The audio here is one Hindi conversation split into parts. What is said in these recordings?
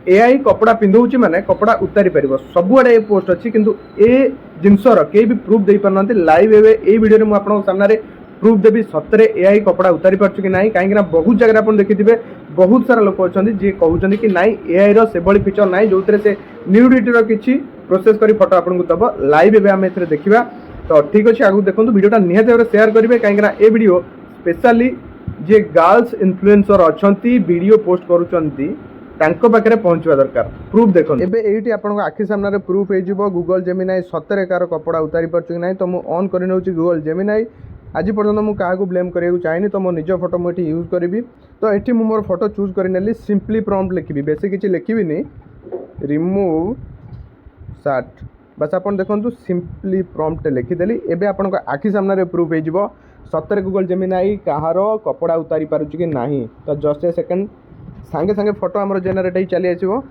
एआई कपड़ा पिंधौची माने कपड़ा उतारी पारिबो सबुआडे ए पोस्ट अछि किंतु ए जिनसर के भी प्रूफ दे पारनते लाइव एवे ए वीडियो रे मु आपन सामने रे प्रूफ देबी सतरे एआई कपड़ा उतारी पारछु कि नाही काहे कि ना बहुत जगह आपन देखिथिबे बहुत सारा लोक अछंती जे कहउछंती कि नाही एआई रो सेबली फीचर नाही जोतरे से न्यूडिटी रो किछि प्रोसेस करी फोटो आपन को दबो लाइव एवे हम एथरे देखिबा तो ठीक अछि आगु देखंतु वीडियोटा निहाते भाबरे शेयर करिवे काहे कि ना ए वीडियो स्पेशली जे गर्ल्स इन्फ्लुएंसर अछंती वीडियो पोस्ट करूछंती तांको पाखरे पहुंचवा दरकार प्रूफ देखो एबे एइटी आपन आखि सामने रे प्रूफ हे जिवो गूगल जेमिनाई सतरे कार कपड़ा उतारी परछु कि नाही तो मु ऑन करि नउची गूगल जेमिनाई आज पर्यंत मु काहाकू ब्लेम करिया चाहनी तो मो निज फोटो मु एठी यूज करबी तो एठी मु मोर फोटो चूज करि नेली सिंपली प्रॉम्प्ट लिखिबी बेसी किछि लिखिबी नी रिमूव शर्ट बस आपन देखंतु सिंपली प्रॉम्प्ट लिखि देली एबे आपन को आखि सामने रे प्रूफ हे जिवो सतरे गूगल जेमिनाई कहारो कपड़ा उतारी पारुछु कि नाही तो जस्ट ए सेकंड सांगे सांगे फोटो आमर जेनेरेट ही चली आसीबो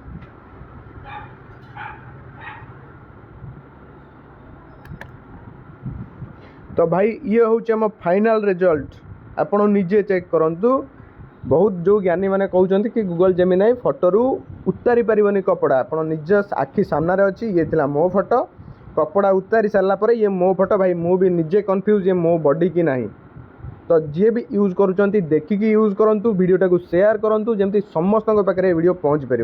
तो भाई ये होचे हम फाइनल रिजल्ट आपण निजे चेक करंतु बहुत जो ज्ञानी माने कहउचंती कि गूगल जेमिनाई फोटो रु उतारी परिबनी कपड़ा आपण निज आखि सामने रे अछि ये थिला मो फोटो कपड़ा उतारी सारला परे ये मो फोटो भाई मु भी निजे कंफ्यूज ये मो बॉडी की नाही तो जी भी यूज करूँ देखिकी यूज करूँ वीडियोटा को शेयर करूँ जमती समस्त पाखे वीडियो पहुँच पार।